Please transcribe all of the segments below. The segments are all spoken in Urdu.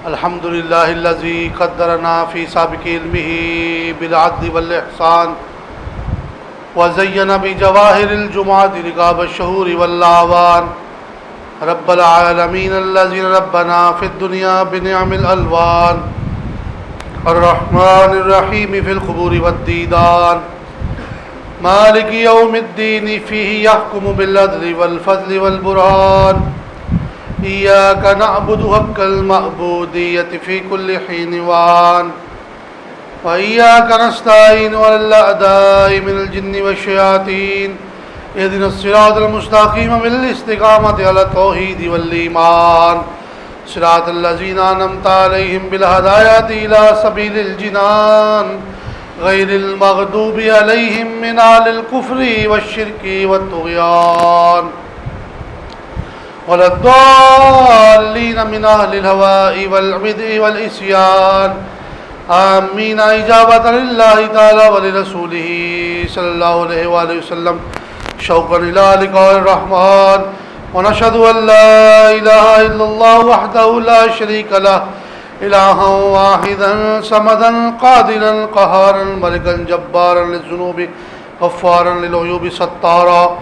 الحمد لله الذي قدرنا في سابق علمه بالعدل والإحسان وزين بجواهر الجمعة رقاب الشهور والأعوان رب العالمين الذي ربنا في الدنيا بنعم الألوان الرحمن الرحيم في القبور والديدان مالك يوم الدين فيه يحكم بالعدل والفضل والبرهان إياك نعبد حق المعبودية في كل حين وآن وإياك نستعين على الأعداء من الجن والشياطين اهدنا الصراط المستقيم بالاستقامة على التوحيد والإيمان صراط الذين أنعمت عليهم بالهداية إلى سبيل الجنان غير المغضوب عليهم من أهل الكفر والشرك والطغيان ولا الضالين من أهل الهواء والبدع والعصيان آمين إجابة لله تعالى ولرسوله صلى الله عليه وآله وسلم شوقا إلى لقاء الرحمن ونشهد أن لا إله إلا الله وحده لا شريك له إلها واحدا صمدا قادرا قهارا ملكا جبارا للذنوب غفارا للعيوب ستارا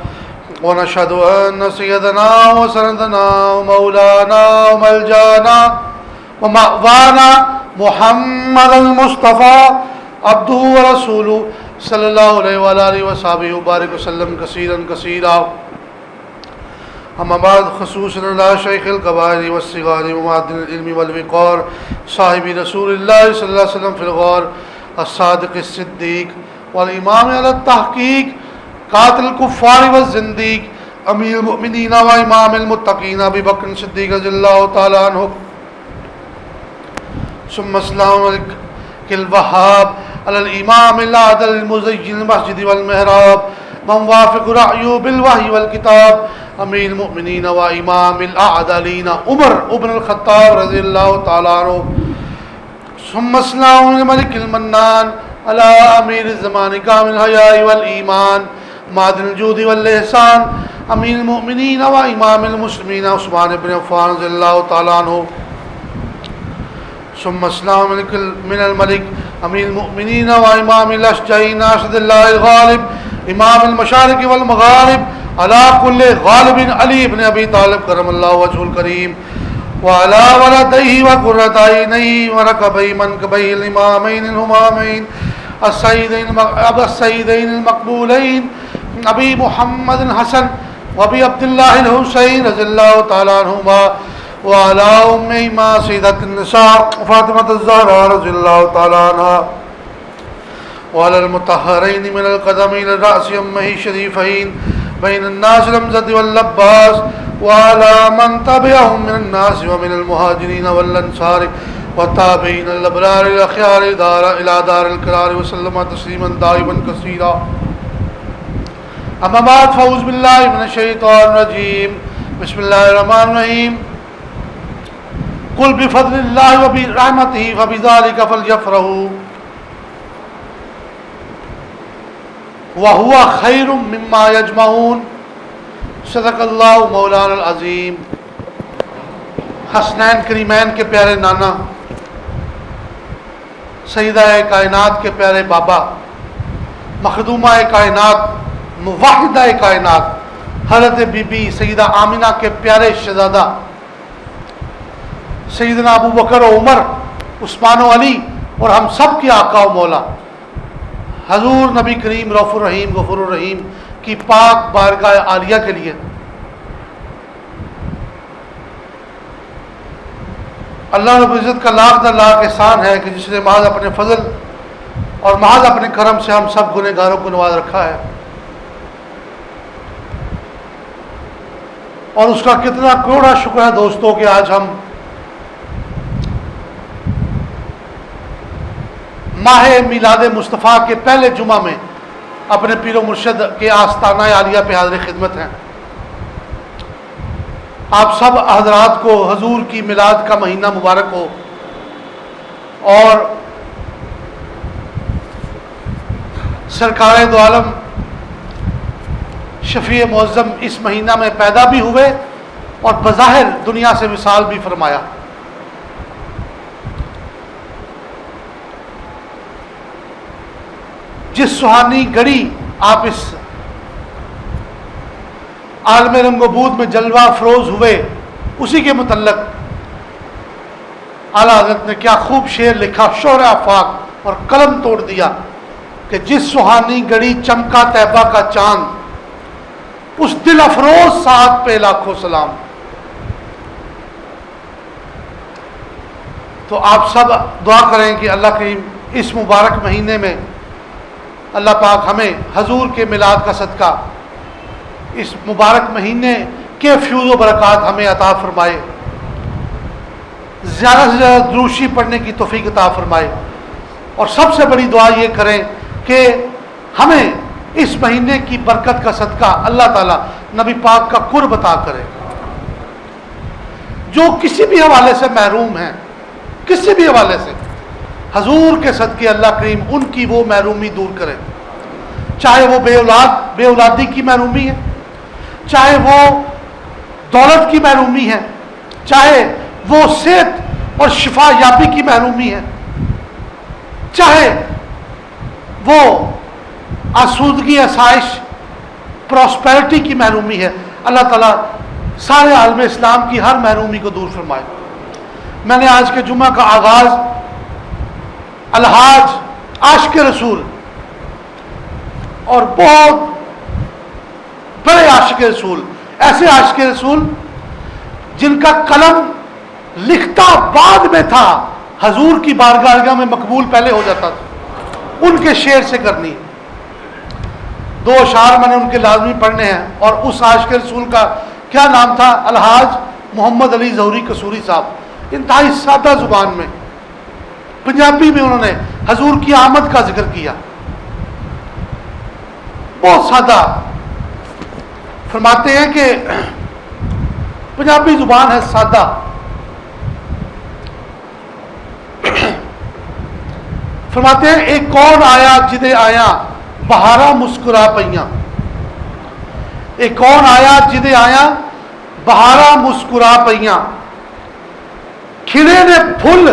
ونشهد أن سيدنا وسندنا ومولانا وملجانا ومأوانا محمد المصطفى عبده ورسوله صلى الله عليه وآله وصحبه وبارك وسلم كثيرا كثيرا أما بعد خصوصا على شيخ الكبائر والصغار ومعدن العلم والوقار صاحب رسول الله صلى الله عليه وسلم في الغار الصادق الصديق والإمام على التحقيق قاتل الكفار والزنديق امیر المؤمنین و امام المتقین ابی بکر صدیق رضی اللہ تعالی عنہ ثم السلام علیک الوهاب علی الامام العادل المزین المسجد والمحراب من وافق رأیو بالوحی والکتاب امیر المؤمنین و امام الاعدلین عمر ابن الخطاب رضی اللہ تعالی عنہ ثم السلام علی الملک المنان علی امیر الزمان کامل الحیاء والایمان معدن الجود والإحسان امیر المؤمنین و امام المسلمین عثمان بن عفان رضی اللہ تعالی عنہ ثم السلام من الملک امیر المؤمنین و امام الاشجعین اسد اللہ الغالب امام المشارق والمغارب علی کل غالب علی بن ابی طالب کرم اللہ وجہ الکریم وعلى ولديه وقرة عينيه وركبي منكبيه الإمامين الهمامين السيدين المقبولين أبي محمد الحسن وأبي عبد الله الحسين رضي الله تعالى عنهما وعلى أمهما سيدة النساء فاطمة الزهراء رضي الله تعالى عنها وعلى المطهرين من القدم إلى الرأس أمه الشريفين بين الناس الأمزد واللباس وعلى من تبعهم من الناس ومن المهاجرين والأنصار والتابعين الأبرار الأخيار إلى دار القرار وسلم تسليما دائما كثيرا أما بعد فأعوذ بالله من الشيطان الرجيم بسم الله الرحمن الرحيم قل بفضل الله وبرحمته فبذلك فليفرحوا وهو خير مما يجمعون صدق اللہ مولانا العظیم حسنین کریمین کے پیارے نانا سیدہ کائنات کے پیارے بابا مخدومہ کائنات موحدہ کائنات حضرت بی بی سیدہ آمنہ کے پیارے شہزادہ سیدنا ابو بکر و عمر عثمان و علی اور ہم سب کے آقا و مولا حضور نبی کریم رؤوف الرحیم غفور الرحیم کی پاک بارگاہ عالیہ کے لیے اللہ رب العزت کا لاکھ لاکھ احسان ہے کہ جس نے محض اپنے فضل اور محض اپنے کرم سے ہم سب گنہگاروں کو نواز رکھا ہے، اور اس کا کتنا کروڑا شکر ہے دوستوں کہ آج ہم ماہ میلاد مصطفیٰ کے پہلے جمعہ میں اپنے پیر و مرشد کے آستانہ عالیہ پہ حاضر خدمت ہیں۔ آپ سب حضرات کو حضور کی میلاد کا مہینہ مبارک ہو، اور سرکار دو عالم شفیع معظم اس مہینہ میں پیدا بھی ہوئے اور بظاہر دنیا سے وصال بھی فرمایا۔ جس سہانی گھڑی آپ اس عالم رنگ و بود میں جلوہ افروز ہوئے، اسی کے متعلق اعلیٰ حضرت نے کیا خوب شعر لکھا، شور آفاق، اور قلم توڑ دیا کہ جس سہانی گھڑی چمکا طیبہ کا چاند، اس دل افروز ساتھ پہ لاکھوں سلام۔ تو آپ سب دعا کریں کہ اللہ کریم اس مبارک مہینے میں اللہ پاک ہمیں حضور کے میلاد کا صدقہ اس مبارک مہینے کے فیوز و برکات ہمیں عطا فرمائے، زیادہ سے زیادہ دروشی پڑھنے کی توفیق عطا فرمائے، اور سب سے بڑی دعا یہ کریں کہ ہمیں اس مہینے کی برکت کا صدقہ اللہ تعالیٰ نبی پاک کا قرب عطا کرے۔ جو کسی بھی حوالے سے محروم ہیں، کسی بھی حوالے سے، حضور کے صدقے اللہ کریم ان کی وہ محرومی دور کرے، چاہے وہ بے اولادی کی محرومی ہے، چاہے وہ دولت کی محرومی ہے، چاہے وہ صحت اور شفا یابی کی محرومی ہے، چاہے وہ آسودگی، آسائش، پراسپیرٹی کی محرومی ہے، اللہ تعالیٰ سارے عالم اسلام کی ہر محرومی کو دور فرمائے۔ میں نے آج کے جمعہ کا آغاز الحاج عاشق رسول اور بہت بڑے عاشق رسول، ایسے عاشق رسول جن کا قلم لکھتا بعد میں تھا، حضور کی بارگاہ میں مقبول پہلے ہو جاتا تھا، ان کے شعر سے کرنی۔ دو اشعار میں نے ان کے لازمی پڑھنے ہیں، اور اس عاشق رسول کا کیا نام تھا؟ الحاج محمد علی ظہوری قصوری صاحب، انتہائی سادہ زبان میں پنجابی میں انہوں نے حضور کی آمد کا ذکر کیا، بہت سادہ فرماتے ہیں کہ پنجابی زبان ہے سادہ، فرماتے ہیں ایک کون آیا جدے آیا بہارا مسکرا پئیاں، ایک کون آیا جدے آیا بہارا مسکرا پئیاں، کھڑے نے پھل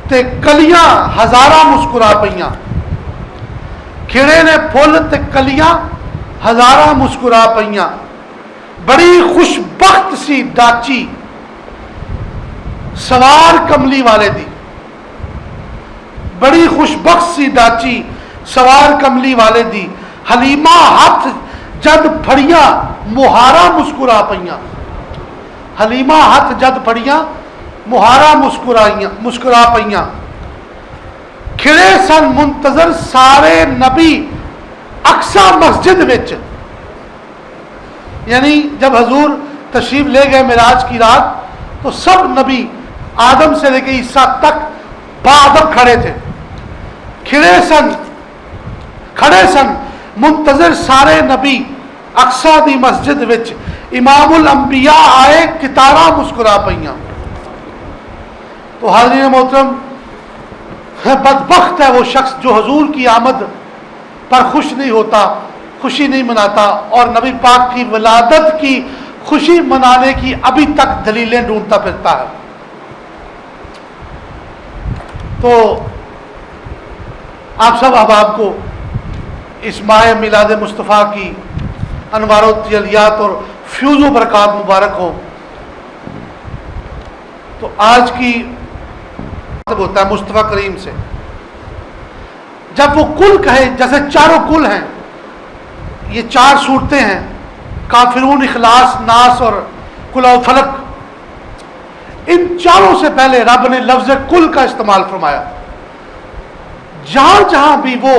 تے کلیاں ہزارہ مسکرا پئیاں، کھڑے نے پھل تے کلیاں ہزارہ مسکرا پئیاں، بڑی خوش بخت سی ڈاچی سوار کملی والے دی، بڑی خوش بخت سی ڈاچی سوار کملی والے دی، حلیمہ ہاتھ جد پھڑیاں مہارا مسکرا پئیاں، حلیمہ ہاتھ جد پھڑیاں مہارا مسکرا پئیاں، کھڑے سن منتظر سارے نبی اقصا مسجد وچ، یعنی جب حضور تشریف لے گئے معراج کی رات تو سب نبی آدم سے لے کے عیسیٰ تک بادب کھڑے تھے، کھڑے سن منتظر سارے نبی اقصا دی مسجد وچ، امام الانبیاء آئے کتارا مسکرا پئیاں۔ تو حاضرین محترم، بدبخت ہے وہ شخص جو حضور کی آمد پر خوش نہیں ہوتا، خوشی نہیں مناتا، اور نبی پاک کی ولادت کی خوشی منانے کی ابھی تک دلیلیں ڈھونڈتا پھرتا ہے۔ تو آپ سب احباب کو اس ماہ میلاد مصطفیٰ کی انوار و تجلیات اور فیوز و برکات مبارک ہو۔ تو آج کی ہوتا ہے مصطفیٰ کریم سے، جب وہ کل کہے، جیسے چاروں کل ہیں، یہ چار صورتیں ہیں، کافرون، اخلاص، ناس اور قل اعوذ فلق، ان چاروں سے پہلے رب نے لفظ کل کا استعمال فرمایا۔ جہاں جہاں بھی وہ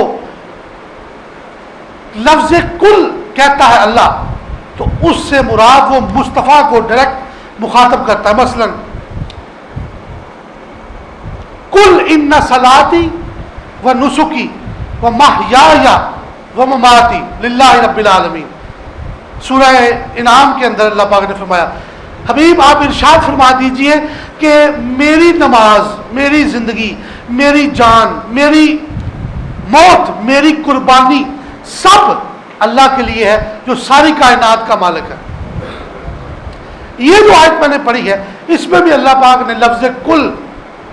لفظ کل کہتا ہے اللہ، تو اس سے مراد وہ مصطفیٰ کو ڈائریکٹ مخاطب کرتا ہے۔ مثلا کل ان صلاتی و نسکی و محیای و مماتی للہ رب العالمین، سورہ انعام کے اندر اللہ پاک نے فرمایا، حبیب آپ ارشاد فرما دیجئے کہ میری نماز، میری زندگی، میری جان، میری موت، میری قربانی سب اللہ کے لیے ہے جو ساری کائنات کا مالک ہے۔ یہ جو آیت میں نے پڑھی ہے اس میں بھی اللہ پاک نے لفظ کل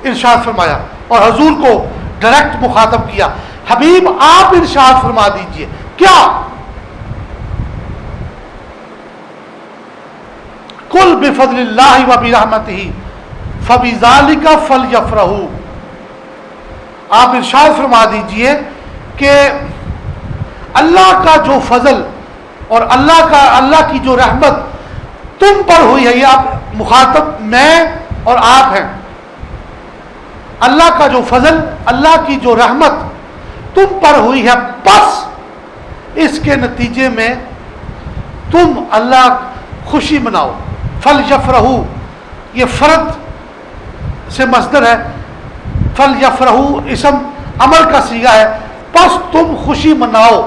ارشاد فرمایا اور حضور کو ڈائریکٹ مخاطب کیا، حبیب آپ ارشاد فرما دیجئے کیا؟ کل بفضل اللہ و برحمتہ فبذالک فلیفرحوا، آپ ارشاد فرما دیجئے کہ اللہ کا جو فضل اور اللہ کی جو رحمت تم پر ہوئی ہے، یہ آپ مخاطب میں اور آپ ہیں، اللہ کا جو فضل، اللہ کی جو رحمت تم پر ہوئی ہے، بس اس کے نتیجے میں تم اللہ خوشی مناؤ۔ فلیفرحوا یہ فرد سے مصدر ہے، فلیفرحوا اسم امر کا صیغہ ہے، بس تم خوشی مناؤ۔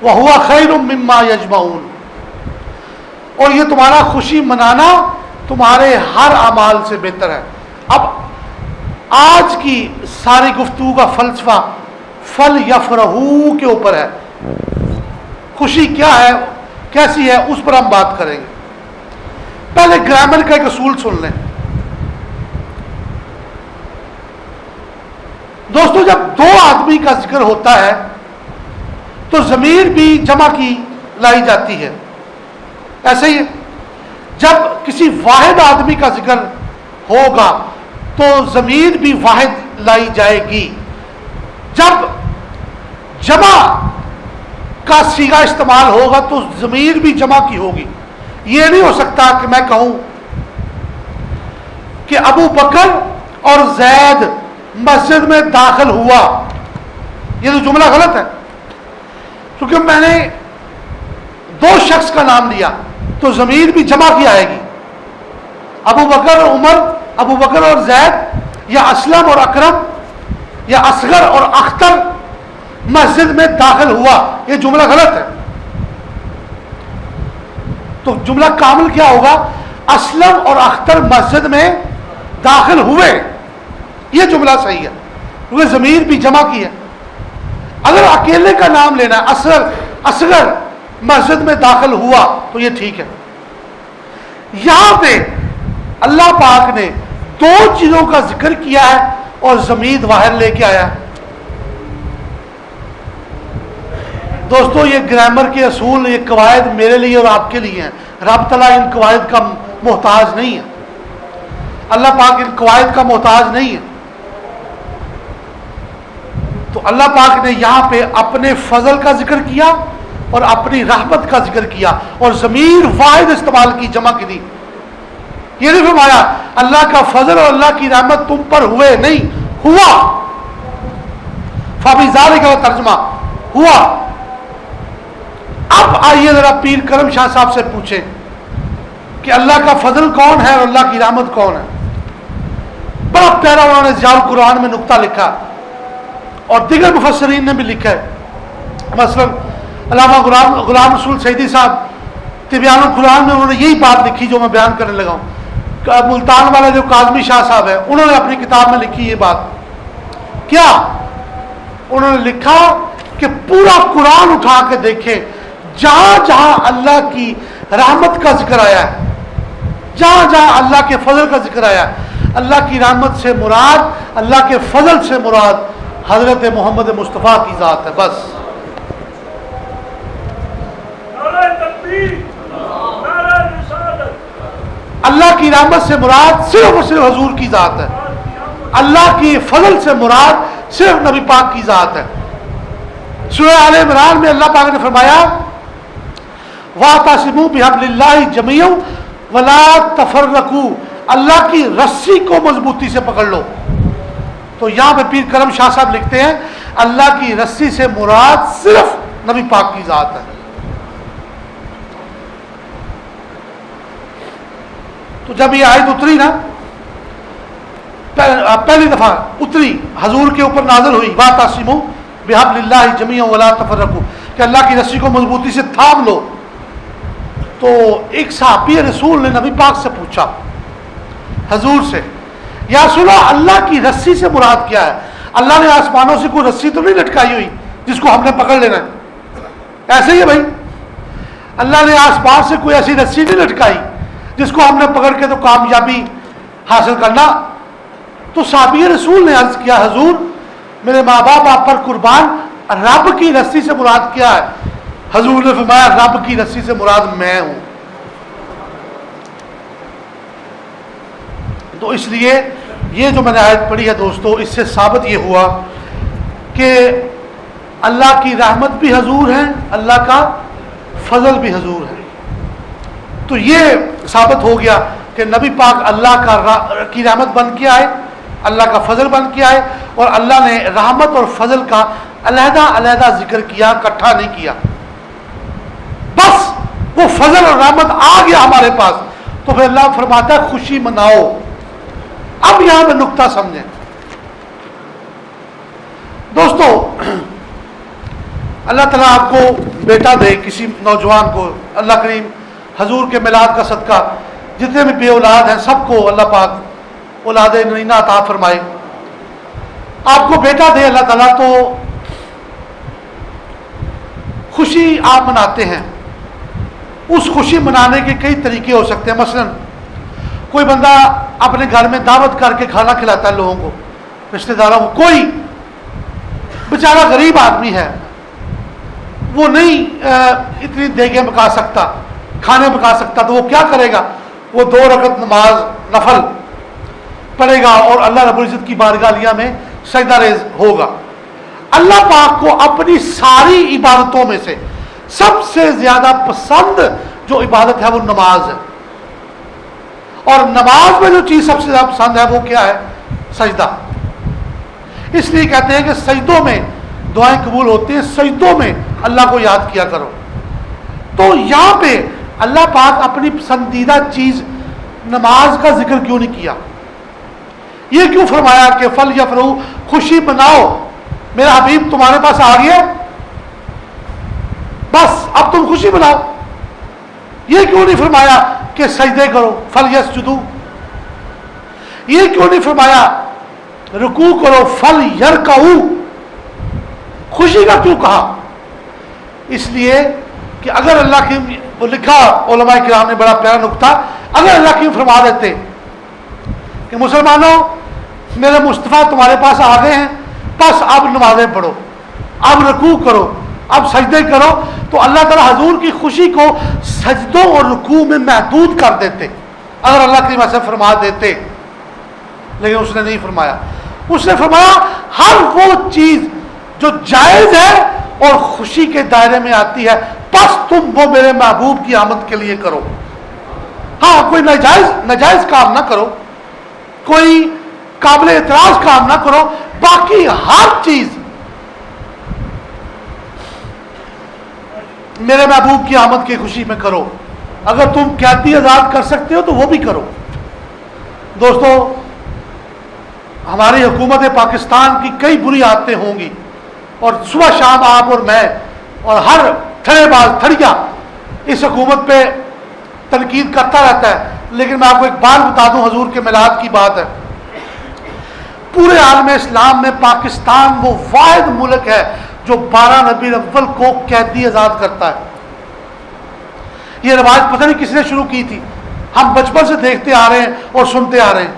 وَهُوَ خَيْرٌ مِّمَّا يَجْمَعُونَ، اور یہ تمہارا خوشی منانا تمہارے ہر اعمال سے بہتر ہے۔ اب آج کی ساری گفتگو کا فلسفہ فَلْيَفْرَحُوا کے اوپر ہے، خوشی کیا ہے، کیسی ہے، اس پر ہم بات کریں گے۔ پہلے گرامر کا ایک اصول سن لیں دوستو، جب دو آدمی کا ذکر ہوتا ہے تو ضمیر بھی جمع کی لائی جاتی ہے، ایسے ہی جب کسی واحد آدمی کا ذکر ہوگا تو ضمیر بھی واحد لائی جائے گی۔ جب جمع کا صیغہ استعمال ہوگا تو ضمیر بھی جمع کی ہوگی۔ یہ نہیں ہو سکتا کہ میں کہوں کہ ابو بکر اور زید مسجد میں داخل ہوا، یہ تو جملہ غلط ہے، کیونکہ میں نے دو شخص کا نام لیا تو ضمیر بھی جمع کی آئے گی۔ ابو بکر اور عمر، ابو بکر اور زید، یا اسلم اور اکرم، یا اصغر اور اختر مسجد میں داخل ہوا، یہ جملہ غلط ہے۔ تو جملہ کامل کیا ہوگا؟ اسلم اور اختر مسجد میں داخل ہوئے، یہ جملہ صحیح ہے، کیونکہ ضمیر بھی جمع کی ہے۔ اگر اکیلے کا نام لینا ہے، اصغر مسجد میں داخل ہوا، تو یہ ٹھیک ہے۔ یہاں پہ اللہ پاک نے دو چیزوں کا ذکر کیا ہے اور ضمیر باہر لے کے آیا ہے۔ دوستو یہ گرامر کے اصول، یہ قواعد میرے لیے اور آپ کے لیے ہیں، رب تعالیٰ ان قواعد کا محتاج نہیں ہے، اللہ پاک ان قواعد کا محتاج نہیں ہے۔ تو اللہ پاک نے یہاں پہ اپنے فضل کا ذکر کیا اور اپنی رحمت کا ذکر کیا اور ضمیر واحد استعمال کی، جمع کی دی۔ یہ نہیں فرمایا اللہ کا فضل اور اللہ کی رحمت تم پر ہوئے، نہیں، ہوا۔ فبذالک کا ترجمہ ہوا۔ اب آئیے ذرا پیر کرم شاہ صاحب سے پوچھیں کہ اللہ کا فضل کون ہے اور اللہ کی رحمت کون ہے؟ بڑا پیارا انہوں نے ضیاء القرآن میں نقطہ لکھا اور دیگر مفسرین نے بھی لکھا ہے۔ مثلا علامہ غلام رسول سعیدی صاحب تبیان القرآن میں انہوں نے یہی بات لکھی جو میں بیان کرنے لگا ہوں۔ ملتان والے جو کاظمی شاہ صاحب ہیں انہوں نے اپنی کتاب میں لکھی یہ بات، کیا انہوں نے لکھا کہ پورا قرآن اٹھا کے دیکھیں، جہاں جہاں اللہ کی رحمت کا ذکر آیا ہے، جہاں جہاں اللہ کے فضل کا ذکر آیا ہے، اللہ کی رحمت سے مراد، اللہ کے فضل سے مراد حضرت محمد مصطفیٰ کی ذات ہے، بس۔ اللہ کی رحمت سے مراد صرف اور صرف حضور کی ذات ہے، اللہ کی فضل سے مراد صرف نبی پاک کی ذات ہے۔ سورہ آل عمران میں اللہ پاک نے فرمایا وَاعْتَصِمُوا بِحَبْلِ اللَّهِ جَمِيعًا وَلَا تَفَرَّقُوا، اللہ کی رسی کو مضبوطی سے پکڑ لو۔ تو یہاں پہ پیر کرم شاہ صاحب لکھتے ہیں اللہ کی رسی سے مراد صرف نبی پاک کی ذات ہے۔ تو جب یہ آیت اتری نا، پہلی دفعہ اتری، حضور کے اوپر نازل ہوئی وَاعْتَصِمُوا بِحَبْلِ اللَّهِ جَمِيعًا وَلَا تَفَرَّقُوا، کہ اللہ کی رسی کو مضبوطی سے تھام لو۔ تو ایک صحابی رسول نے نبی پاک سے پوچھا، حضور سے، یا رسول اللہ، اللہ کی رسی سے مراد کیا ہے؟ اللہ نے آسمانوں سے کوئی رسی تو نہیں لٹکائی ہوئی جس کو ہم نے پکڑ لینا ہے؟ ایسے ہی ہے بھائی، اللہ نے آسمان سے کوئی ایسی رسی نہیں لٹکائی جس کو ہم نے پکڑ کے تو کامیابی حاصل کرنا. تو صحابی رسول نے عرض کیا حضور میرے ماں باپ آپ پر قربان، رب کی رسی سے مراد کیا ہے؟ حضور نے فرمایا رب کی رسی سے مراد میں ہوں. تو اس لیے یہ جو میں نے آیت پڑھی ہے دوستو، اس سے ثابت یہ ہوا کہ اللہ کی رحمت بھی حضور ہے، اللہ کا فضل بھی حضور ہے. تو یہ ثابت ہو گیا کہ نبی پاک اللہ کی رحمت بن کے آئے، اللہ کا فضل بن کے آئے، اور اللہ نے رحمت اور فضل کا علیحدہ علیحدہ ذکر کیا، اکٹھا نہیں کیا. بس وہ فضل اور رحمت آ گیا ہمارے پاس تو پھر اللہ فرماتا ہے خوشی مناؤ. اب یہاں پہ نقطہ سمجھیں دوستو، اللہ تعالیٰ آپ کو بیٹا دے، کسی نوجوان کو اللہ کریم حضور کے میلاد کا صدقہ جتنے بھی بے اولاد ہیں سب کو اللہ پاک اولاد نرینہ عطا فرمائے. آپ کو بیٹا دے اللہ تعالیٰ تو خوشی آپ مناتے ہیں. اس خوشی منانے کے کئی طریقے ہو سکتے ہیں. مثلا کوئی بندہ اپنے گھر میں دعوت کر کے کھانا کھلاتا ہے لوگوں کو، رشتہ داروں کو. کوئی بیچارہ غریب آدمی ہے، وہ نہیں اتنی دیگیں پکا سکتا، کھانے پکا سکتا، تو وہ کیا کرے گا؟ وہ 2 رکعت نماز نفل پڑھے گا اور اللہ رب العزت کی بارگاہ میں سجدہ ریز ہوگا. اللہ پاک کو اپنی ساری عبادتوں میں سے سب سے زیادہ پسند جو عبادت ہے وہ نماز ہے. اور نماز میں جو چیز سب سے زیادہ پسند ہے وہ کیا ہے؟ سجدہ. اس لیے کہتے ہیں کہ سجدوں میں دعائیں قبول ہوتی ہیں، سجدوں میں اللہ کو یاد کیا کرو. تو یہاں پہ اللہ پاک اپنی پسندیدہ چیز نماز کا ذکر کیوں نہیں کیا؟ یہ کیوں فرمایا کہ فل یفرحوا، خوشی مناؤ، میرا حبیب تمہارے پاس آ گیا، بس اب تم خوشی مناؤ؟ یہ کیوں نہیں فرمایا کہ سجدے کرو، فل یسجدوا؟ یہ کیوں نہیں فرمایا رکوع کرو، فل یرکعوا؟ خوشی کا کیوں کہا؟ اس لیے کہ اگر اللہ کی وہ لکھا علماء کرام نے بڑا پیارا نقطہ، اگر اللہ کی فرما دیتے کہ مسلمانوں میرے مصطفیٰ تمہارے پاس آ گئے ہیں، بس اب نمازیں پڑھو، اب رکوع کرو، اب سجدے کرو، تو اللہ تعالیٰ حضور کی خوشی کو سجدوں اور رکوع میں محدود کر دیتے اگر اللہ کی وجہ سے فرما دیتے. لیکن اس نے نہیں فرمایا. اس نے فرمایا ہر وہ چیز جو جائز ہے اور خوشی کے دائرے میں آتی ہے بس تم وہ میرے محبوب کی آمد کے لیے کرو. ہاں کوئی ناجائز کام نہ کرو، کوئی قابل اعتراض کام نہ کرو، باقی ہر چیز میرے محبوب کی آمد کی خوشی میں کرو. اگر تم قیدی آزاد کر سکتے ہو تو وہ بھی کرو. دوستو ہماری حکومت پاکستان کی کئی بری عادتیں ہوں گی، اور صبح شام آپ اور میں اور ہر تھڑے باز تھڑیا اس حکومت پہ تنقید کرتا رہتا ہے. لیکن میں آپ کو ایک بات بتا دوں، حضور کے میلاد کی بات ہے. پورے عالم اسلام میں پاکستان وہ واحد ملک ہے جو 12 ربیع الاول کو قیدی آزاد کرتا ہے. یہ روایت پتہ نہیں کس نے شروع کی تھی، ہم بچپن سے دیکھتے آ رہے ہیں اور سنتے آ رہے ہیں.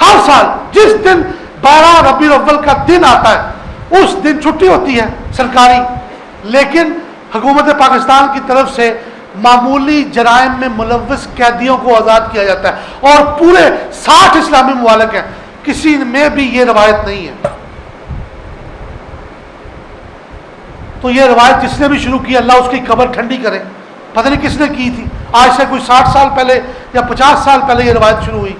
ہر سال جس دن 12 ربیع الاول کا دن آتا ہے اس دن چھٹی ہوتی ہے سرکاری، لیکن حکومت پاکستان کی طرف سے معمولی جرائم میں ملوث قیدیوں کو آزاد کیا جاتا ہے. اور پورے 60 اسلامی ممالک ہیں، کسی میں بھی یہ روایت نہیں ہے. تو یہ روایت جس نے بھی شروع کی اللہ اس کی قبر ٹھنڈی کرے. پتہ نہیں کس نے کی تھی، آج سے کوئی 60 سال پہلے یا 50 سال پہلے یہ روایت شروع ہوئی.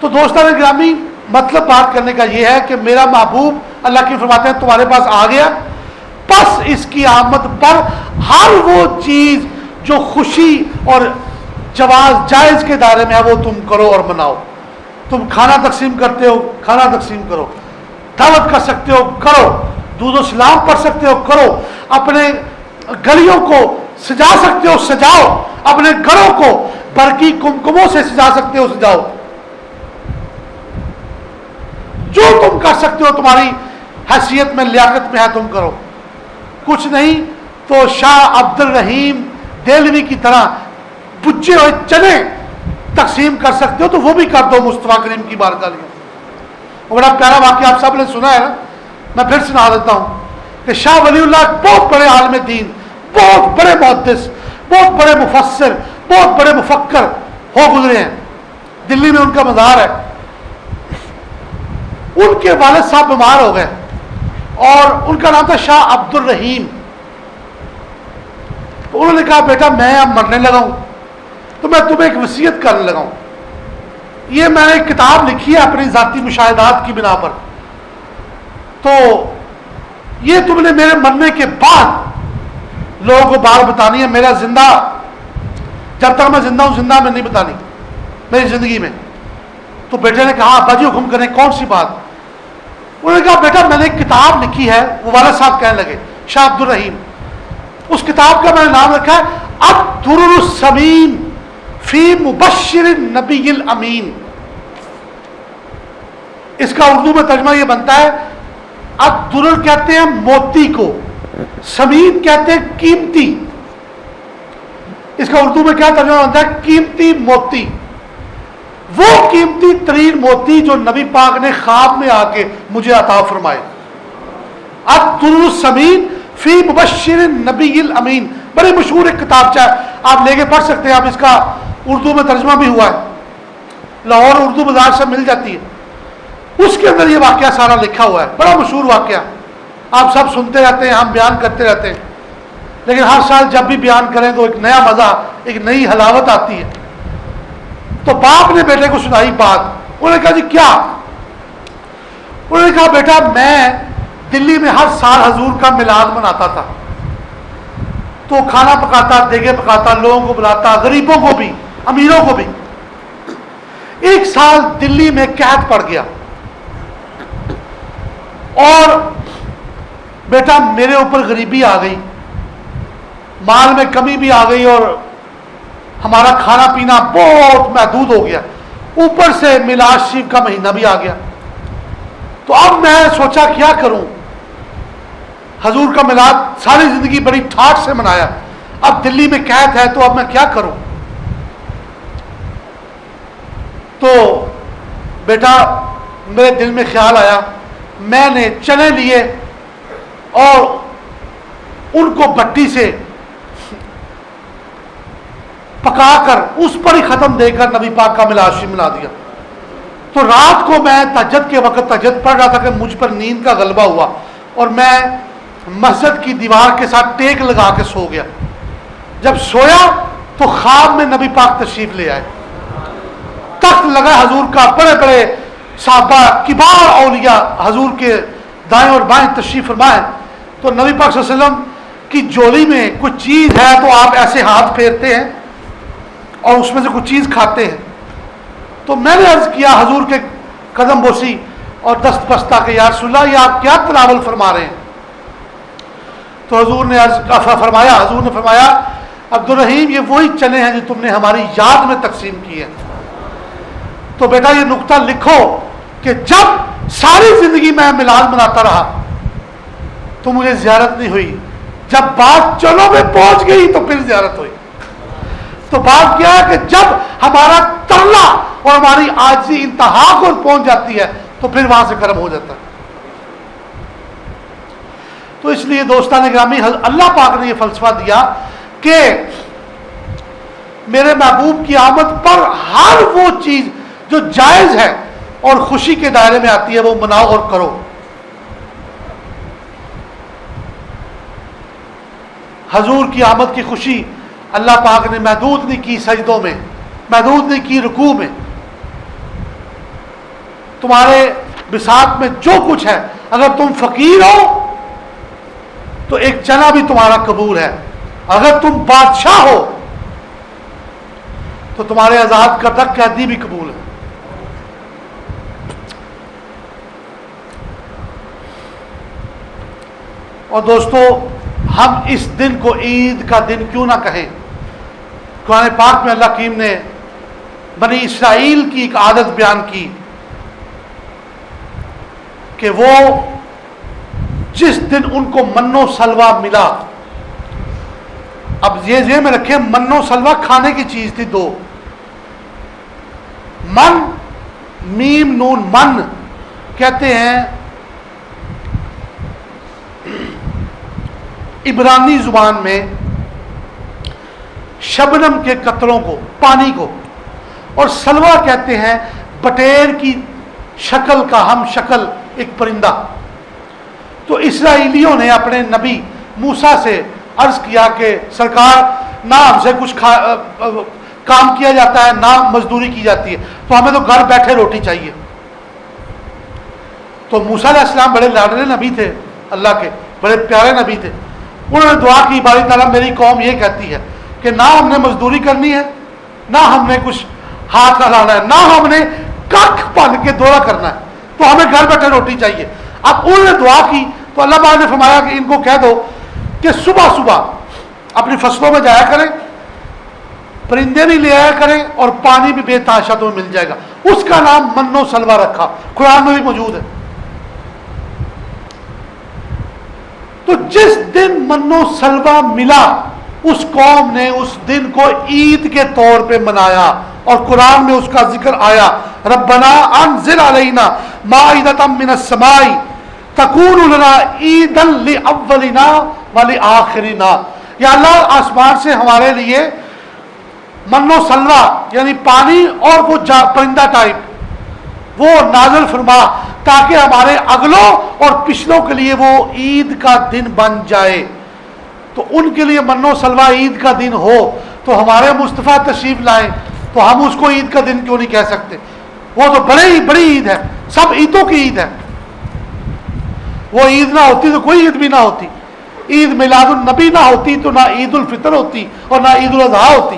تو دوستان گرامی، مطلب بات کرنے کا یہ ہے کہ میرا محبوب اللہ کی فرماتے ہیں تمہارے پاس آ گیا، بس اس کی آمد پر ہر وہ چیز جو خوشی اور جواز جائز کے دائرے میں ہے وہ تم کرو اور مناؤ. تم کھانا تقسیم کرتے ہو، کھانا تقسیم کرو، دعوت کر سکتے ہو کرو، درود و سلام پڑھ سکتے ہو کرو، اپنے گلیوں کو سجا سکتے ہو سجاؤ، اپنے گھروں کو برقی کمکموں سے سجا سکتے ہو سجاؤ. جو تم کر سکتے ہو تمہاری حیثیت میں لیاقت میں ہے تم کرو. کچھ نہیں تو شاہ عبد الرحیم دہلوی کی طرح بچے ہوئے چنے تقسیم کر سکتے ہو تو وہ بھی کر دو مصطفیٰ کریم کی بارگاہ میں. بڑا پیارا واقعہ آپ سب نے سنا ہے نا, میں پھر سنا دیتا ہوں کہ شاہ ولی اللہ بہت بڑے عالم دین, بہت بڑے محدث, بہت بڑے مفسر, بہت بڑے مفکر ہو گزرے ہیں. دلی میں ان کا مزار ہے. ان کے والد صاحب بیمار ہو گئے اور ان کا نام تھا شاہ عبد الرحیم. تو انہوں نے کہا بیٹا میں اب مرنے لگا ہوں تو میں تمہیں ایک وصیت کرنے لگا ہوں. یہ میں نے ایک کتاب لکھی ہے اپنی ذاتی مشاہدات کی بنا پر, تو یہ تم نے میرے مرنے کے بعد لوگوں کو بات بتانی ہے. میرا زندہ جب تک میں زندہ ہوں زندہ میں نہیں بتانی میری زندگی میں. تو بیٹے نے کہا ابا جی حکم کریں کون سی بات؟ انہوں نے کہا بیٹا میں نے ایک کتاب لکھی ہے. وہ والد صاحب کہنے لگے شاہ عبد الرحیم, اس کتاب کا میں نے نام رکھا ہے الدرر الثمین فی مبشر النبی الامین. اس کا اردو میں ترجمہ یہ بنتا ہے, الدرر کہتے ہیں موتی کو, ثمین کہتے ہیں قیمتی. اس کا اردو میں کیا ترجمہ بنتا ہے؟ قیمتی موتی. وہ قیمتی ترین موتی جو نبی پاک نے خواب میں آ کے مجھے عطا فرمائے. الدرر الثمین فی مبشر النبی الامین, بڑی مشہور ایک کتابچہ ہے, آپ لے کے پڑھ سکتے ہیں. آپ اس کا اردو میں ترجمہ بھی ہوا ہے, لاہور اردو بازار سے مل جاتی ہے. اس کے اندر یہ واقعہ سارا لکھا ہوا ہے, بڑا مشہور واقعہ. آپ سب سنتے رہتے ہیں, ہم بیان کرتے رہتے ہیں, لیکن ہر سال جب بھی بیان کریں تو ایک نیا مزہ, ایک نئی حلاوت آتی ہے. تو باپ نے بیٹے کو سنائی بات. انہوں نے کہا جی کیا؟ انہوں نے کہا بیٹا میں دلی میں ہر سال حضور کا میلاد مناتا تھا, تو کھانا پکاتا, دیگے پکاتا, لوگوں کو بلاتا, غریبوں کو بھی, امیروں کو بھی. ایک سال دلی میں قحط پڑ گیا اور بیٹا میرے اوپر غریبی آ گئی, مال میں کمی بھی آ گئی اور ہمارا کھانا پینا بہت محدود ہو گیا. اوپر سے میلاد شریف کا مہینہ بھی آ گیا. تو اب میں سوچا کیا کروں, حضور کا میلاد ساری زندگی بڑی ٹھاٹ سے منایا, اب دلی میں قحط ہے تو اب میں کیا کروں. تو بیٹا میرے دل میں خیال آیا, میں نے چنے لیے اور ان کو بٹی سے پکا کر اس پر ہی ختم دے کر نبی پاک کا میلاد شریف منا دیا. تو رات کو میں تہجد کے وقت تہجد پڑھ رہا تھا کہ مجھ پر نیند کا غلبہ ہوا اور میں مسجد کی دیوار کے ساتھ ٹیک لگا کے سو گیا. جب سویا تو خواب میں نبی پاک تشریف لے آئے. تخت لگا حضور کا, بڑے بڑے صحابہ کبار اولیاء حضور کے دائیں اور بائیں تشریف فرمائے. تو نبی پاک صلی اللہ علیہ وسلم کی جولی میں کچھ چیز ہے تو آپ ایسے ہاتھ پھیرتے ہیں اور اس میں سے کچھ چیز کھاتے ہیں. تو میں نے عرض کیا حضور کے قدم بوسی اور دست بستہ کہ یا رسول اللہ یہ آپ کیا تناول فرما رہے ہیں؟ تو حضور نے فرمایا عبد الرحیم یہ وہی چنے ہیں جو تم نے ہماری یاد میں تقسیم کی ہے. تو بیٹا یہ نقطہ لکھو کہ جب ساری زندگی میں میلاد مناتا رہا تو مجھے زیارت نہیں ہوئی, جب بات چلو میں پہنچ گئی تو پھر زیارت ہوئی. تو بات کیا ہے کہ جب ہمارا ترلا اور ہماری عاجزی انتہا کو پہنچ جاتی ہے تو پھر وہاں سے کرم ہو جاتا ہے. تو اس لیے دوستان گرامی اللہ پاک نے یہ فلسفہ دیا کہ میرے محبوب کی آمد پر ہر وہ چیز جو جائز ہے اور خوشی کے دائرے میں آتی ہے وہ مناؤ اور کرو. حضور کی آمد کی خوشی اللہ پاک نے محدود نہیں کی سجدوں میں, محدود نہیں کی رکوع میں. تمہارے بساط میں جو کچھ ہے اگر تم فقیر ہو تو ایک چنا بھی تمہارا قبول ہے, اگر تم بادشاہ ہو تو تمہارے آزاد کردہ قیدی بھی قبول ہے. اور دوستو ہم اس دن کو عید کا دن کیوں نہ کہیں. قرآن پاک میں اللہ کریم نے بنی اسرائیل کی ایک عادت بیان کی کہ وہ جس دن ان کو من و سلوہ ملا. اب یہ میں رکھے من و سلوہ کھانے کی چیز تھی دو. من میم نون من کہتے ہیں عبرانی زبان میں شبنم کے قطروں کو، پانی کو، اور سلوہ کہتے ہیں بٹیر کی شکل کا ہم شکل ایک پرندہ. تو اسرائیلیوں نے اپنے نبی موسیٰ سے عرض کیا کہ سرکار نہ ہم سے کچھ کام کیا جاتا ہے نہ مزدوری کی جاتی ہے، تو ہمیں تو گھر بیٹھے روٹی چاہیے. تو موسیٰ علیہ السلام بڑے لاڈلے نبی تھے، اللہ کے بڑے پیارے نبی تھے. انہوں نے دعا کی باری تعالیٰ میری قوم یہ کہتی ہے کہ نہ ہم نے مزدوری کرنی ہے، نہ ہم نے کچھ ہاتھ ہلانا ہے، نہ ہم نے ککھ پن کے دورہ کرنا ہے، تو ہمیں گھر بیٹھے روٹی چاہیے. اب انہوں نے دعا کی تو اللہ پاک نے فرمایا کہ ان کو کہہ دو کہ صبح صبح اپنی فصلوں میں جایا کریں، پرندے بھی لے آیا کریں اور پانی بھی بے تحاشا تمہیں مل جائے گا. اس کا نام من و سلوہ رکھا، قرآن میں بھی موجود ہے. تو جس دن من و سلوہ ملا اس قوم نے اس دن کو عید کے طور پہ منایا، اور قرآن میں اس کا ذکر آیا ربنا انزل علینا مائدۃ من السماء تکون لنا عیدا لاولنا ولآخرنا. یا اللہ آسمان سے ہمارے لیے من و سلوہ یعنی پانی اور وہ پرندہ ٹائپ وہ نازل فرما تاکہ ہمارے اگلوں اور پچھلوں کے لیے وہ عید کا دن بن جائے. تو ان کے لیے من و سلوہ عید کا دن ہو تو ہمارے مصطفیٰ تشریف لائیں تو ہم اس کو عید کا دن کیوں نہیں کہہ سکتے؟ وہ تو بڑی عید ہے، سب عیدوں کی عید ہے. وہ عید نہ ہوتی تو کوئی عید بھی نہ ہوتی. عید میلاد النبی نہ ہوتی تو نہ عید الفطر ہوتی اور نہ عید الاضحیٰ ہوتی.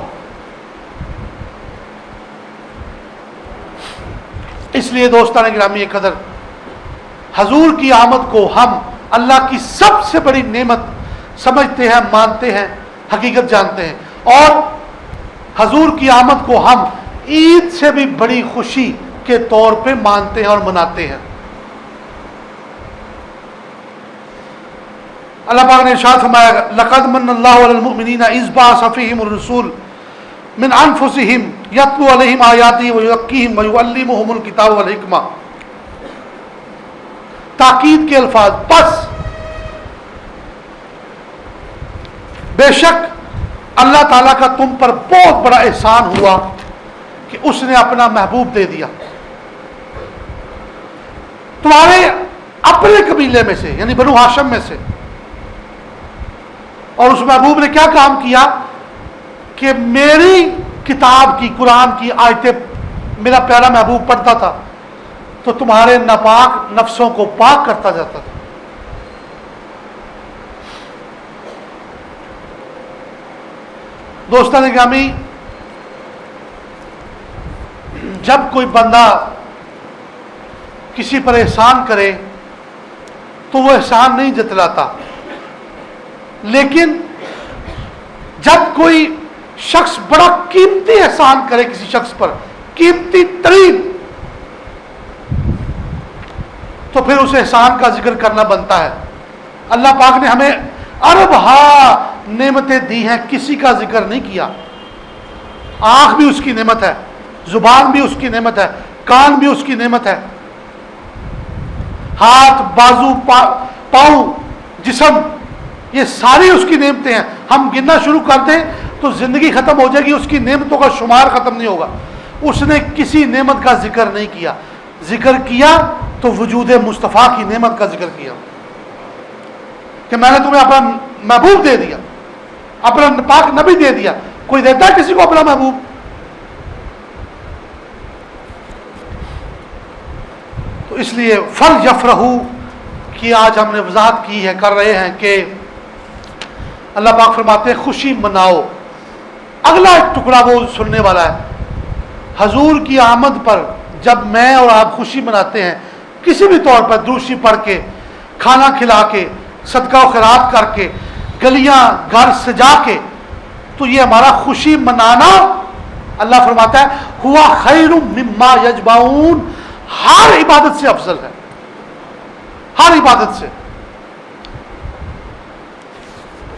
اس لیے دوستان گرامی قدر، حضور کی آمد کو ہم اللہ کی سب سے بڑی نعمت سمجھتے ہیں، مانتے ہیں، حقیقت جانتے ہیں، اور حضور کی آمد کو ہم عید سے بھی بڑی خوشی کے طور پہ مانتے ہیں اور مناتے ہیں. اللہ پاک نے ارشاد فرمایا لقد من اللہ علی المؤمنین اذ بعث فیہم الرسول من انفسہم یتلو علیہم آیاتہ ویزکیہم ویعلمہم الکتاب والحکمہ. تاکید کے الفاظ، پس بے شک اللہ تعالیٰ کا تم پر بہت بڑا احسان ہوا کہ اس نے اپنا محبوب دے دیا تمہارے اپنے قبیلے میں سے یعنی بنو ہاشم میں سے. اور اس محبوب نے کیا کام کیا کہ میری کتاب کی، قرآن کی آیتیں میرا پیارا محبوب پڑھتا تھا تو تمہارے ناپاک نفسوں کو پاک کرتا جاتا تھا. دوستان گرامی، جب کوئی بندہ کسی پر احسان کرے تو وہ احسان نہیں جتلاتا، لیکن جب کوئی شخص بڑا قیمتی احسان کرے کسی شخص پر، قیمتی ترین، تو پھر اس احسان کا ذکر کرنا بنتا ہے. اللہ پاک نے ہمیں ارب نعمتیں دی ہیں، کسی کا ذکر نہیں کیا. آنکھ بھی اس کی نعمت ہے، زبان بھی اس کی نعمت ہے، کان بھی اس کی نعمت ہے، ہاتھ، بازو، پاؤں، جسم، یہ ساری اس کی نعمتیں ہیں. ہم گننا شروع کر دیں تو زندگی ختم ہو جائے گی، اس کی نعمتوں کا شمار ختم نہیں ہوگا. اس نے کسی نعمت کا ذکر نہیں کیا، ذکر کیا تو وجود مصطفیٰ کی نعمت کا ذکر کیا کہ میں نے تمہیں اپنا محبوب دے دیا، اپنا پاک نبی دے دیا. کوئی دیتا ہے کسی کو اپنا محبوب؟ تو اس لیے فل یفرحو کی آج ہم نے وضاحت کی ہے، کر رہے ہیں کہ اللہ پاک فرماتے ہیں خوشی مناؤ. اگلا ایک ٹکڑا وہ سننے والا ہے. حضور کی آمد پر جب میں اور آپ خوشی مناتے ہیں کسی بھی طور پر، دوسری پڑھ کے، کھانا کھلا کے، صدقہ و خیرات کر کے، گلیاں گھر سجا کے، تو یہ ہمارا خوشی منانا اللہ فرماتا ہے ہوا خیر مما یجمعون، ہر عبادت سے افضل ہے، ہر عبادت سے.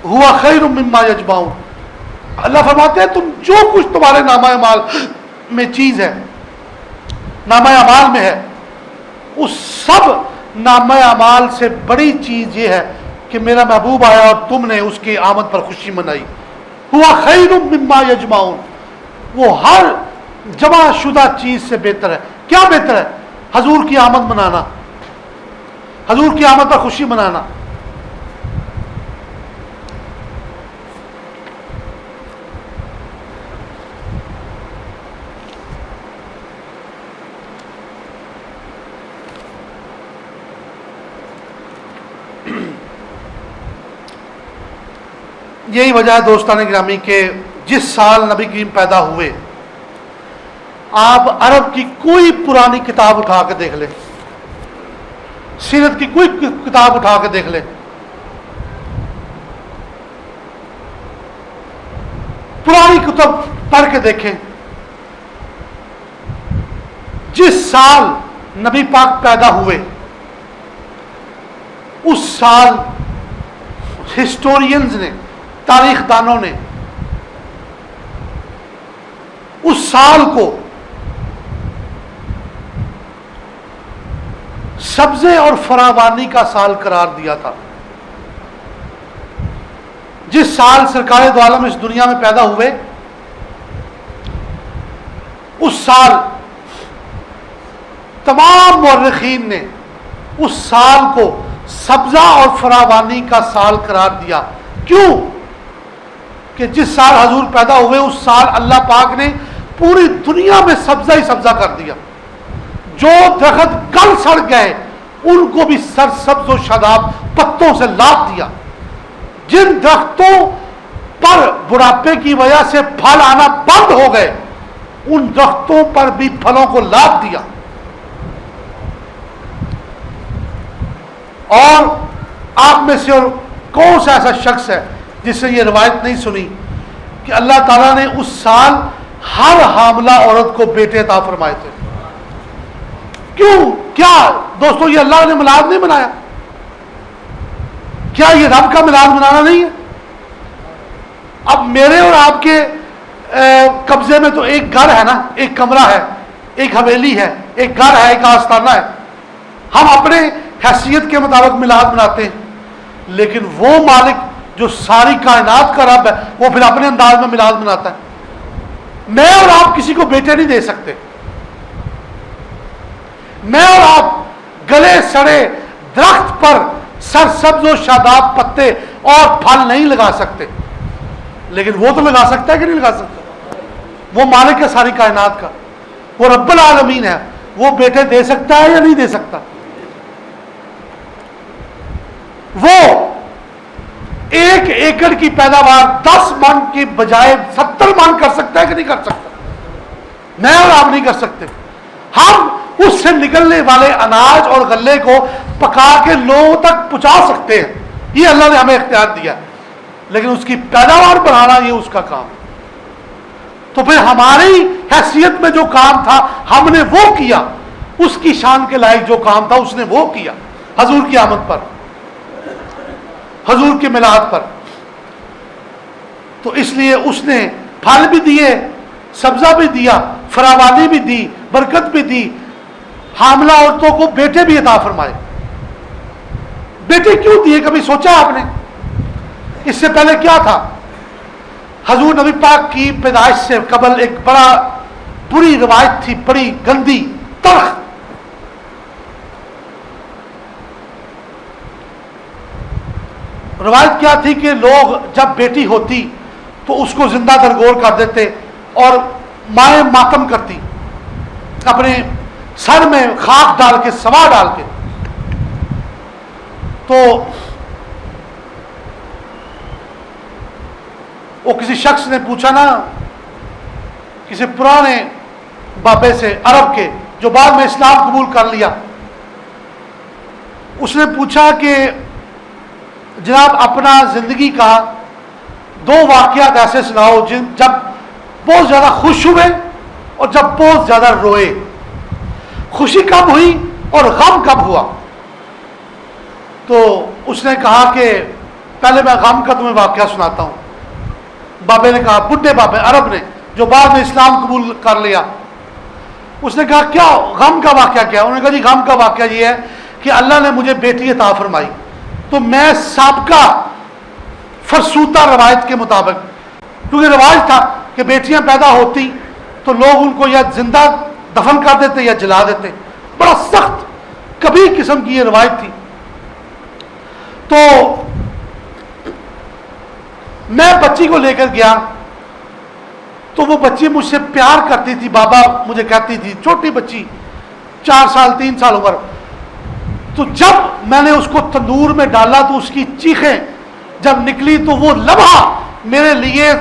ہوا خیر مما یجمعون. اللہ فرماتے ہیں تم جو کچھ تمہارے نامہ اعمال میں چیز ہے، نامہ اعمال میں ہے، اس سب نامہ اعمال سے بڑی چیز یہ ہے کہ میرا محبوب آیا اور تم نے اس کی آمد پر خوشی منائی. ہوا خیر مما یجمعون، وہ ہر جمع شدہ چیز سے بہتر ہے. کیا بہتر ہے؟ حضور کی آمد منانا، حضور کی آمد پر خوشی منانا. یہی وجہ ہے دوستان گرامی کہ جس سال نبی کریم پیدا ہوئے، آپ عرب کی کوئی پرانی کتاب اٹھا کے دیکھ لیں، سیرت کی کوئی کتاب اٹھا کے دیکھ لیں، پرانی کتب پڑھ کے دیکھیں، جس سال نبی پاک پیدا ہوئے اس سال ہسٹورینز نے، تاریخ دانوں نے اس سال کو سبزے اور فراوانی کا سال قرار دیا تھا. جس سال سرکار دو عالم اس دنیا میں پیدا ہوئے اس سال تمام مورخین نے اس سال کو سبزہ اور فراوانی کا سال قرار دیا. کیوں؟ کہ جس سال حضور پیدا ہوئے اس سال اللہ پاک نے پوری دنیا میں سبزہ ہی سبزہ کر دیا. جو درخت گل سڑ گئے ان کو بھی سرسبز و شاداب پتوں سے لاد دیا. جن درختوں پر بڑھاپے کی وجہ سے پھل آنا بند ہو گئے ان درختوں پر بھی پھلوں کو لاد دیا. اور آپ میں سے اور کون سا ایسا شخص ہے جس نے یہ روایت نہیں سنی کہ اللہ تعالیٰ نے اس سال ہر حاملہ عورت کو بیٹے عطا فرمائے تھے؟ کیوں؟ کیا دوستو یہ اللہ نے میلاد نہیں منایا؟ کیا یہ رب کا میلاد منانا نہیں ہے؟ اب میرے اور آپ کے قبضے میں تو ایک گھر ہے نا، ایک کمرہ ہے، ایک حویلی ہے، ایک گھر ہے، ایک آستانہ ہے. ہم اپنے حیثیت کے مطابق میلاد مناتے ہیں، لیکن وہ مالک جو ساری کائنات کا رب ہے وہ پھر اپنے انداز میں میلاد مناتا ہے. میں اور آپ کسی کو بیٹے نہیں دے سکتے. میں اور آپ گلے سڑے درخت پر سرسبز و شاداب پتے اور پھل نہیں لگا سکتے، لیکن وہ تو لگا سکتا ہے کہ نہیں لگا سکتا؟ وہ مالک ہے ساری کائنات کا، وہ رب العالمین ہے. وہ بیٹے دے سکتا ہے یا نہیں دے سکتا؟ وہ 1 ایکڑ کی پیداوار 10 من کی بجائے 70 من کر سکتا ہے کہ نہیں کر سکتا؟ میں اور آپ نہیں کر سکتے. ہم اس سے نکلنے والے اناج اور غلے کو پکا کے لوگوں تک پہنچا سکتے ہیں، یہ اللہ نے ہمیں اختیار دیا، لیکن اس کی پیداوار بڑھانا یہ اس کا کام. تو پھر ہماری حیثیت میں جو کام تھا ہم نے وہ کیا، اس کی شان کے لائق جو کام تھا اس نے وہ کیا حضور کی آمد پر، حضور کے میلاد پر. تو اس لیے اس نے پھل بھی دیے، سبزہ بھی دیا، فراوانی بھی دی، برکت بھی دی، حاملہ عورتوں کو بیٹے بھی عطا فرمائے. بیٹے کیوں دیے؟ کبھی سوچا آپ نے؟ اس سے پہلے کیا تھا؟ حضور نبی پاک کی پیدائش سے قبل ایک بڑا بری روایت تھی، بڑی گندی تلخ. روایت کیا تھی کہ لوگ جب بیٹی ہوتی تو اس کو زندہ درگور کر دیتے اور مائیں ماتم کرتی، اپنے سر میں خاک ڈال کے، سوا ڈال کے. تو وہ کسی شخص نے پوچھا نا، کسی پرانے بابے سے عرب کے جو بعد میں اسلام قبول کر لیا، اس نے پوچھا کہ جناب اپنا زندگی کا 2 واقعات ایسے سناؤ جب بہت زیادہ خوش ہوئے اور جب بہت زیادہ روئے. خوشی کب ہوئی اور غم کب ہوا؟ تو اس نے کہا کہ پہلے میں غم کا تمہیں واقعہ سناتا ہوں. بابے نے کہا, بڈھے بابے عرب نے جو بعد میں اسلام قبول کر لیا, اس نے کہا کیا غم کا واقعہ کیا؟ انہوں نے کہا جی غم کا واقعہ یہ ہے کہ اللہ نے مجھے بیٹی عطا فرمائی, تو میں سابقہ فرسودہ روایت کے مطابق, کیونکہ رواج تھا کہ بیٹیاں پیدا ہوتی تو لوگ ان کو یا زندہ دفن کر دیتے یا جلا دیتے, بڑا سخت کبھی قسم کی یہ روایت تھی. تو میں بچی کو لے کر گیا تو وہ بچی مجھ سے پیار کرتی تھی, بابا مجھے کہتی تھی, چھوٹی بچی 4 سال 3 سال عمر. تو جب میں نے اس کو تندور میں ڈالا تو اس کی چیخیں جب نکلی تو وہ لمحہ میرے لیے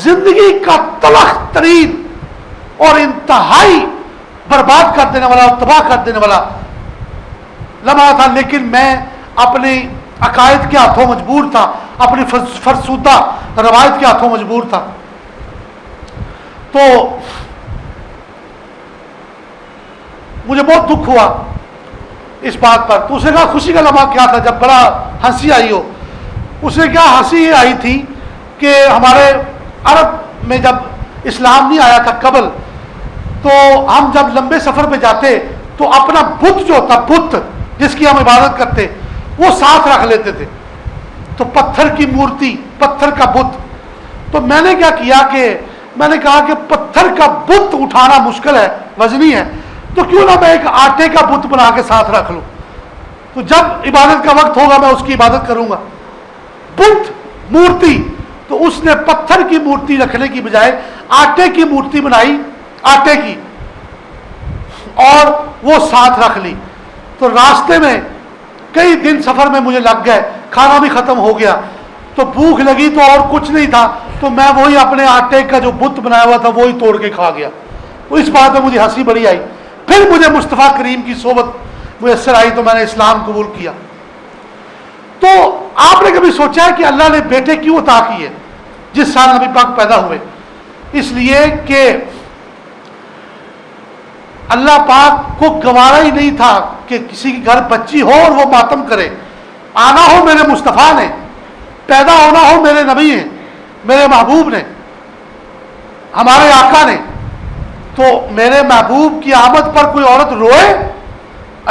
زندگی کا تلخ ترین اور انتہائی برباد کر دینے والا اور تباہ کر دینے والا لمحہ تھا. لیکن میں اپنے عقائد کے ہاتھوں مجبور تھا, اپنی فرسودہ روایت کے ہاتھوں مجبور تھا. تو مجھے بہت دکھ ہوا اس بات پر. تو اس نے کہا خوشی کا لمحہ کیا تھا جب بڑا ہنسی آئی ہو؟ اس نے کیا ہنسی یہ آئی تھی کہ ہمارے عرب میں جب اسلام نہیں آیا تھا قبل, تو ہم جب لمبے سفر پہ جاتے تو اپنا بت جو ہوتا, بت جس کی ہم عبادت کرتے, وہ ساتھ رکھ لیتے تھے. تو پتھر کی مورتی, پتھر کا بت. تو میں نے کیا کیا کہ میں نے کہا کہ پتھر کا بت اٹھانا مشکل ہے, وزنی ہے, تو کیوں نہ میں ایک آٹے کا بت بنا کے ساتھ رکھ لوں, تو جب عبادت کا وقت ہوگا میں اس کی عبادت کروں گا. بت مورتی, تو اس نے پتھر کی مورتی رکھنے کی بجائے آٹے کی مورتی بنائی, آٹے کی, اور وہ ساتھ رکھ لی. تو راستے میں کئی دن سفر میں مجھے لگ گئے, کھانا بھی ختم ہو گیا, تو بھوک لگی تو اور کچھ نہیں تھا, تو میں وہی اپنے آٹے کا جو بت بنایا ہوا تھا وہی توڑ کے کھا گیا. تو اس بات میں مجھے ہنسی بڑی آئی. پھر مجھے مصطفیٰ کریم کی صحبت میسر آئی تو میں نے اسلام قبول کیا. تو آپ نے کبھی سوچا ہے کہ اللہ نے بیٹے کیوں عطا کیے جس سال نبی پاک پیدا ہوئے؟ اس لیے کہ اللہ پاک کو گوارا ہی نہیں تھا کہ کسی کے گھر بچی ہو اور وہ ماتم کرے. آنا ہو میرے مصطفیٰ نے, پیدا ہونا ہو میرے نبی ہیں, میرے محبوب نے, ہمارے آقا نے, تو میرے محبوب کی آمد پر کوئی عورت روئے,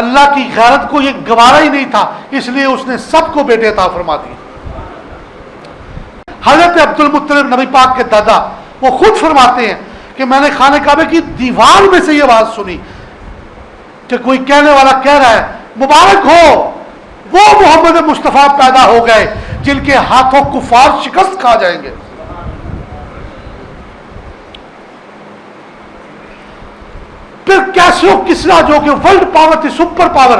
اللہ کی غیرت کو یہ گوارا ہی نہیں تھا, اس لیے اس نے سب کو بیٹے عطا فرما دیے. حضرت عبد المطلب نبی پاک کے دادا, وہ خود فرماتے ہیں کہ میں نے خانہ کعبے کی دیوار میں سے یہ آواز سنی کہ کوئی کہنے والا کہہ رہا ہے مبارک ہو وہ محمد مصطفیٰ پیدا ہو گئے جن کے ہاتھوں کفار شکست کھا جائیں گے. پھر کیسو کسرا جو کہ ورلڈ پاور تھی, سپر پاور,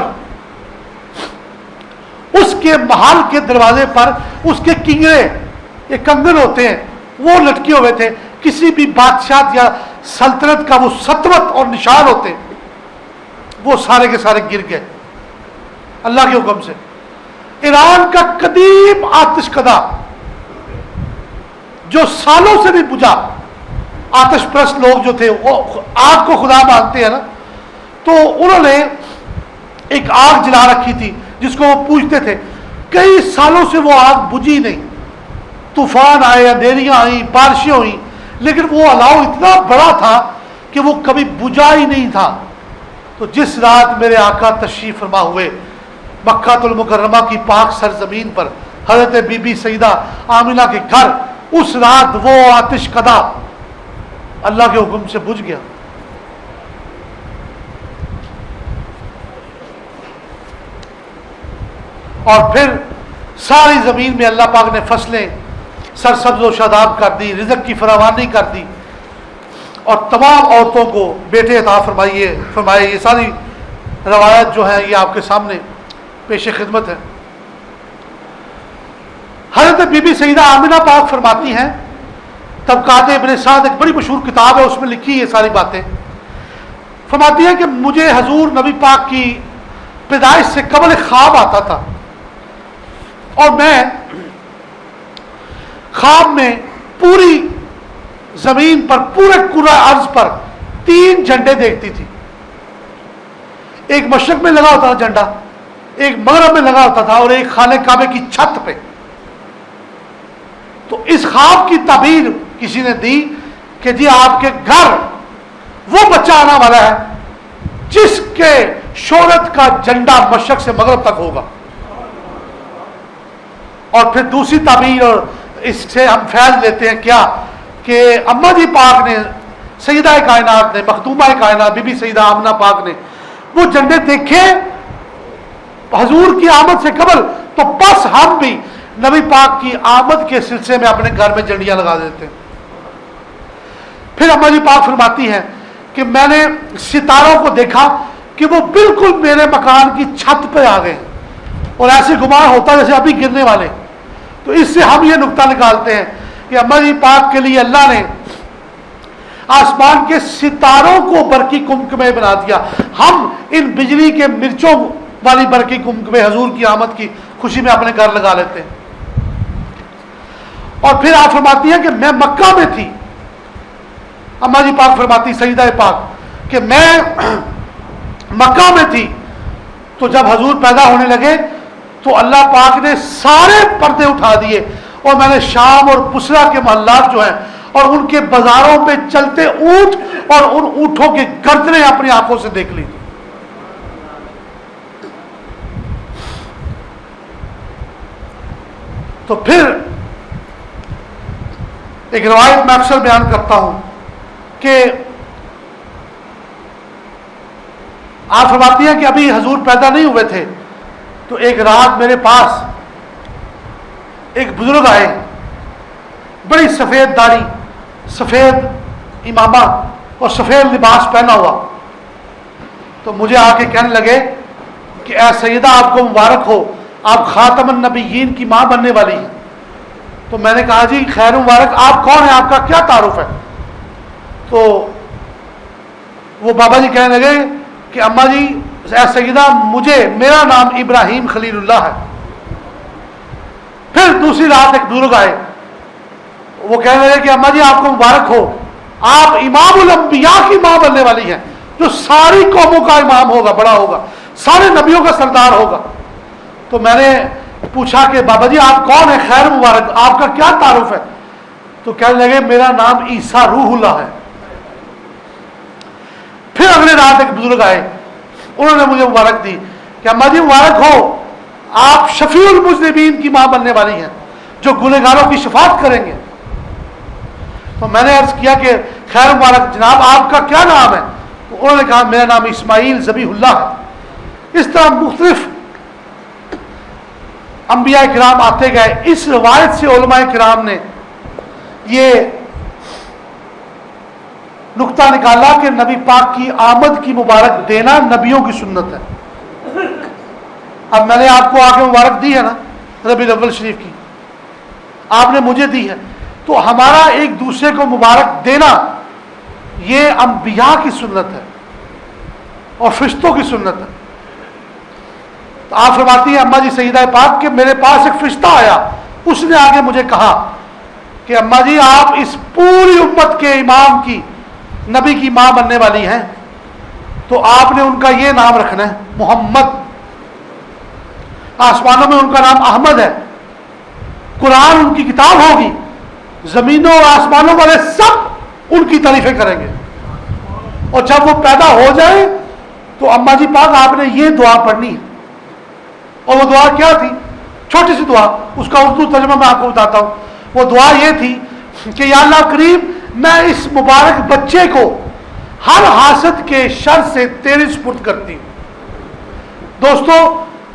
اس کے محل کے دروازے پر اس کے کنگرے, یہ کنگن ہوتے ہیں, وہ لٹکے ہوئے تھے. کسی بھی بادشاہ یا سلطنت کا وہ سطوت اور نشان ہوتے, وہ سارے کے سارے گر گئے اللہ کے حکم سے. ایران کا قدیم آتش کدہ جو سالوں سے نہیں بجھا, آتش پرست لوگ جو تھے وہ آگ کو خدا مانتے ہیں نا, تو انہوں نے ایک آگ جلا رکھی تھی جس کو وہ پوجتے تھے. کئی سالوں سے وہ آگ بجھی نہیں, طوفان آئے, اندھیریاں آئیں, بارشیں ہوئیں, لیکن وہ الاؤ اتنا بڑا تھا کہ وہ کبھی بجھا ہی نہیں تھا. تو جس رات میرے آقا تشریف فرما ہوئے مکہ المکرمہ کی پاک سرزمین پر, حضرت بی بی سیدہ آمنہ کے گھر, اس رات وہ آتش کدہ اللہ کے حکم سے بجھ گیا. اور پھر ساری زمین میں اللہ پاک نے فصلیں سرسبز و شاداب کر دی, رزق کی فراوانی کر دی, اور تمام عورتوں کو بیٹے عطا فرمائے. یہ ساری روایت جو ہے یہ آپ کے سامنے پیش خدمت ہے. حضرت بی بی سیدہ آمنہ پاک فرماتی ہیں, طبقات ابن سعد ایک بڑی مشہور کتاب ہے, اس میں لکھی یہ ساری باتیں. فرماتی ہیں کہ مجھے حضور نبی پاک کی پیدائش سے قبل ایک خواب آتا تھا, اور میں خواب میں پوری زمین پر, پورے کرۂ ارض پر 3 جھنڈے دیکھتی تھی. ایک مشرق میں لگا ہوتا تھا جھنڈا, ایک مغرب میں لگا ہوتا تھا, اور ایک خانہ کعبے کی چھت پہ. تو اس خواب کی تعبیر کسی نے دی کہ جی آپ کے گھر وہ بچہ آنا والا ہے جس کے شہرت کا جھنڈا مشرق سے مغرب تک ہوگا. اور پھر دوسری تعبیر، اور اس سے ہم فیض لیتے ہیں کیا کہ اماں جی پاک نے، سیدہ کائنات نے، مخدومہ کائنات بی بی سیدہ آمنہ پاک نے وہ جھنڈے دیکھے حضور کی آمد سے قبل، تو بس ہم بھی نبی پاک کی آمد کے سلسلے میں اپنے گھر میں جھنڈیاں لگا دیتے ہیں. پھر اماں جی پاک فرماتی ہیں کہ میں نے ستاروں کو دیکھا کہ وہ بالکل میرے مکان کی چھت پہ آ گئے اور ایسے گمان ہوتا جیسے ابھی گرنے والے. تو اس سے ہم یہ نقطہ نکالتے ہیں کہ اماں جی پاک کے لیے اللہ نے آسمان کے ستاروں کو برقی کمکمے بنا دیا. ہم ان بجلی کے مرچوں والی برقی کمکمے حضور کی آمد کی خوشی میں اپنے گھر لگا لیتے ہیں. اور پھر آپ فرماتی ہیں کہ میں مکہ میں تھی. اماں جی پاک فرماتی سیدہ پاک کہ میں مکہ میں تھی تو جب حضور پیدا ہونے لگے تو اللہ پاک نے سارے پردے اٹھا دیے اور میں نے شام اور بصرہ کے محلات جو ہیں اور ان کے بازاروں پہ چلتے اونٹ اور ان اونٹوں کے گردنیں اپنی آنکھوں سے دیکھ لی. تو پھر ایک روایت میں اکثر بیان کرتا ہوں کہ آپ فرماتی ہیں کہ ابھی حضور پیدا نہیں ہوئے تھے تو ایک رات میرے پاس ایک بزرگ آئے، بڑی سفید داڑھی، سفید امامہ اور سفید لباس پہنا ہوا. تو مجھے آ کے کہنے لگے کہ اے سیدہ آپ کو مبارک ہو، آپ خاتم النبیین کی ماں بننے والی ہیں. تو میں نے کہا جی خیر مبارک، آپ کون ہیں، آپ کا کیا تعارف ہے؟ تو وہ بابا جی کہنے لگے کہ اماں جی اے سیدہ میرا نام ابراہیم خلیل اللہ ہے. پھر دوسری رات ایک بزرگ آئے، وہ کہنے لگے کہ اماں جی آپ کو مبارک ہو، آپ امام الانبیاء کی ماں بننے والی ہیں، جو ساری قوموں کا امام ہوگا، بڑا ہوگا، سارے نبیوں کا سردار ہوگا. تو میں نے پوچھا کہ بابا جی آپ کون ہیں، خیر مبارک، آپ کا کیا تعارف ہے؟ تو کہنے لگے میرا نام عیسیٰ روح اللہ ہے. پھر اگلے رات ایک بزرگ آئے، انہوں نے مجھے مبارک دی کہ اماں جی مبارک ہو، آپ شفیع المذنبین کی ماں بننے والی ہیں، جو گنہگاروں کی شفاعت کریں گے. تو میں نے عرض کیا کہ خیر مبارک جناب آپ کا کیا نام ہے؟ تو انہوں نے کہا میرا نام اسماعیل ذبیح اللہ ہے. اس طرح مختلف انبیاء کرام آتے گئے. اس روایت سے علماء کرام نے یہ نقطہ نکالا کہ نبی پاک کی آمد کی مبارک دینا نبیوں کی سنت ہے. اب میں نے آپ کو آگے مبارک دی ہے نا ربیع الاول شریف کی، آپ نے مجھے دی ہے، تو ہمارا ایک دوسرے کو مبارک دینا یہ انبیاء کی سنت ہے اور فرشتوں کی سنت ہے. تو آپ فرماتی ہیں اماں جی سیدہ پاک کہ میرے پاس ایک فرشتہ آیا، اس نے آگے مجھے کہا کہ اماں جی آپ اس پوری امت کے امام کی، نبی کی ماں بننے والی ہیں، تو آپ نے ان کا یہ نام رکھنا ہے محمد. آسمانوں میں ان کا نام احمد ہے، قرآن ان کی کتاب ہوگی، زمینوں اور آسمانوں والے سب ان کی تعریفیں کریں گے. اور جب وہ پیدا ہو جائے تو اماں جی پاک آپ نے یہ دعا پڑھنی ہے. اور وہ دعا کیا تھی؟ چھوٹی سی دعا، اس کا اردو ترجمہ میں آپ کو بتاتا ہوں. وہ دعا یہ تھی کہ یا اللہ کریم میں اس مبارک بچے کو ہر حاسد کے شر سے تیرے سپرد کرتی ہوں. دوستو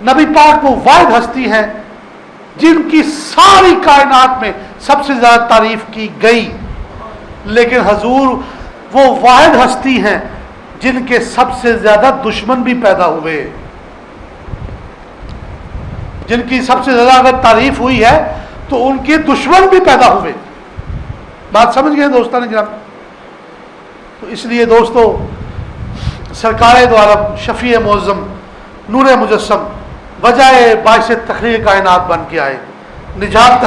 نبی پاک وہ واحد ہستی ہیں جن کی ساری کائنات میں سب سے زیادہ تعریف کی گئی، لیکن حضور وہ واحد ہستی ہیں جن کے سب سے زیادہ دشمن بھی پیدا ہوئے، جن کی سب سے زیادہ اگر تعریف ہوئی ہے تو ان کے دشمن بھی پیدا ہوئے. بات سمجھ گئے دوستان گرامی؟ تو اس لیے دوستو سرکار دو عالم شفیع معظم نور مجسم وجہ باعث تخلیق کائنات بن کے آئے، نجات